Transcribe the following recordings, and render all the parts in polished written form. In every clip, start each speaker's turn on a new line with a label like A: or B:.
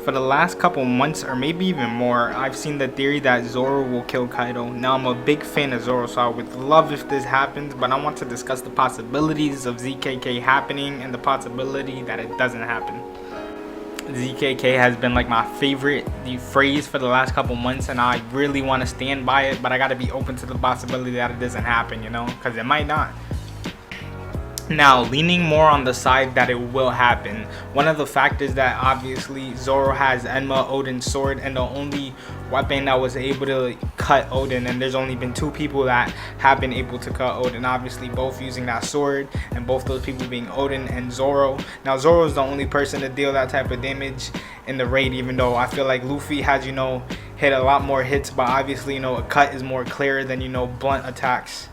A: For the last couple months or maybe even more, I've seen the theory that Zoro will kill Kaido. Now I'm a big fan of Zoro, so I would love if this happens, but I want to discuss the possibilities of ZKK happening and the possibility that it doesn't happen. ZKK has been like my favorite phrase for the last couple months, and I really want to stand by it, but I got to be open to the possibility that it doesn't happen, you know, because it might not. Now, leaning more on the side that it will happen, one of the factors that obviously Zoro has Enma Odin's sword, and the only weapon that was able to cut Odin, and there's only been 2 people that have been able to cut Odin, obviously both using that sword, and both those people being Odin and Zoro. Now Zoro is the only person to deal that type of damage in the raid, even though I feel like Luffy has, you know, hit a lot more hits, but obviously, you know, a cut is more clear than, you know, blunt attacks.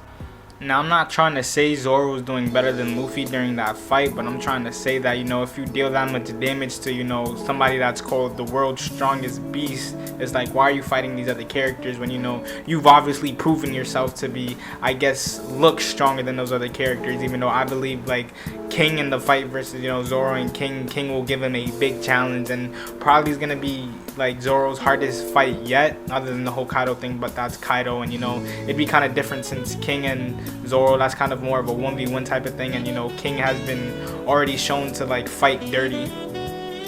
A: Now, I'm not trying to say Zoro was doing better than Luffy during that fight, but I'm trying to say that, you know, if you deal that much damage to, you know, somebody that's called the world's strongest beast, it's like, why are you fighting these other characters when, you know, you've obviously proven yourself to be, I guess, look stronger than those other characters, even though I believe, like, King in the fight versus, you know, Zoro and King will give him a big challenge, and probably is going to be, like, Zoro's hardest fight yet, other than the whole Kaido thing, but that's Kaido, and, you know, it'd be kind of different since King and Zoro, that's kind of more of a 1v1 type of thing, and, you know, King has been already shown to, like, fight dirty.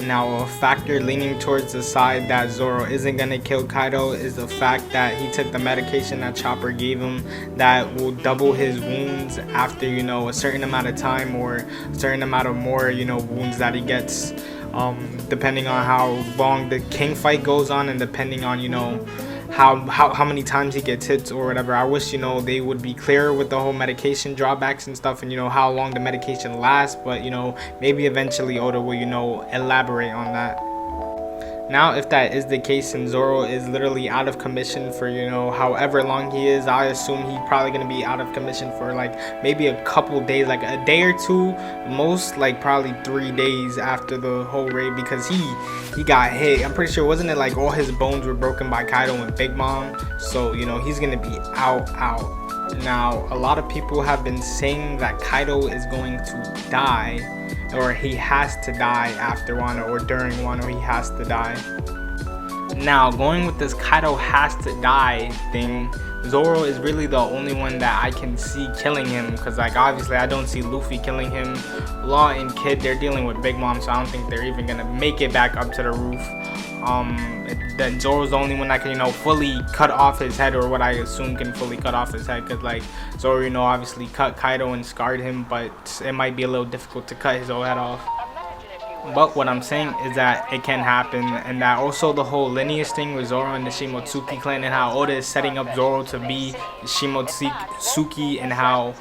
A: Now, a factor leaning towards the side that Zoro isn't going to kill Kaido is the fact that he took the medication that Chopper gave him that will double his wounds after, you know, a certain amount of time, or a certain amount of more, you know, wounds that he gets, depending on how long the King fight goes on, and depending on, you know, how many times he gets hits or whatever. I wish, you know, they would be clear with the whole medication drawbacks and stuff, and, you know, how long the medication lasts, but, you know, maybe eventually Oda will, you know, elaborate on that. Now, if that is the case and Zoro is literally out of commission for, you know, however long he is, I assume he's probably going to be out of commission for, like, maybe a couple days, like a day or 2, most, like, probably 3 days after the whole raid, because he got hit. I'm pretty sure, wasn't it like all his bones were broken by Kaido and Big Mom? So, you know, he's going to be out. Now, a lot of people have been saying that Kaido is going to die, or he has to die after Wano, or during Wano he has to die. Now, going with this Kaido has to die thing, Zoro is really the only one that I can see killing him, because, like, obviously I don't see Luffy killing him. Law and Kid, they're dealing with Big Mom, so I don't think they're even gonna make it back up to the roof. Then Zoro's the only one that can, you know, fully cut off his head, or what I assume can fully cut off his head, because, like, Zoro, you know, obviously cut Kaido and scarred him, but it might be a little difficult to cut his own head off. But what I'm saying is that it can happen, and that also the whole lineage thing with Zoro and the Shimotsuki clan, and how Oda is setting up Zoro to be Shimotsuki, and how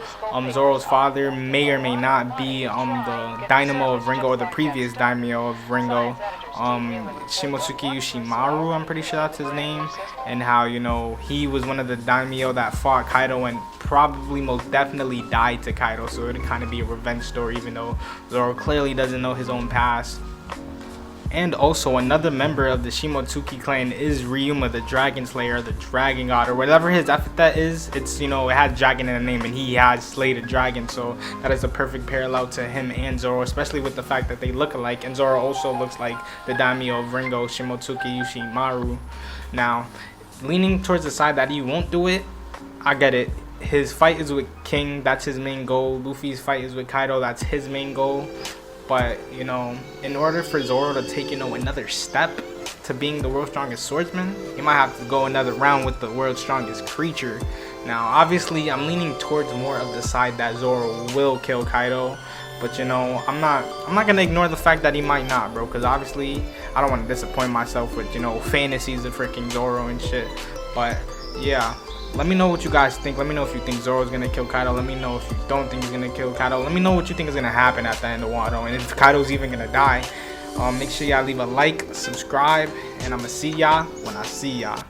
A: Zoro's father may or may not be the Dynamo of Ringo, or the previous Daimyo of Ringo, Shimotsuki Yoshimaru, I'm pretty sure that's his name, and how, you know, he was one of the Daimyo that fought Kaido and probably most definitely died to Kaido, so it'd kind of be a revenge story, even though Zoro clearly doesn't know his own past. And also, another member of the Shimotsuki clan is Ryuma, the Dragon Slayer, the Dragon God, or whatever his epithet is. It's, you know, it has dragon in the name, and he has slayed a dragon, so that is a perfect parallel to him and Zoro, especially with the fact that they look alike, and Zoro also looks like the Daimyo of Ringo, Shimotsuki Yoshimaru. Now, leaning towards the side that he won't do it, I get it. His fight is with King, that's his main goal. Luffy's fight is with Kaido, that's his main goal. But, you know, in order for Zoro to take, you know, another step to being the world's strongest swordsman, he might have to go another round with the world's strongest creature. Now, obviously, I'm leaning towards more of the side that Zoro will kill Kaido. But, you know, I'm not gonna ignore the fact that he might not, bro, because obviously I don't want to disappoint myself with, you know, fantasies of freaking Zoro and shit. But yeah, let me know what you guys think. Let me know if you think Zoro's gonna kill Kaido. Let me know if you don't think he's gonna kill Kaido. Let me know what you think is gonna happen at the end of Wano, and if Kaido's even gonna die. Make sure y'all leave a like, subscribe, and I'ma see y'all when I see y'all.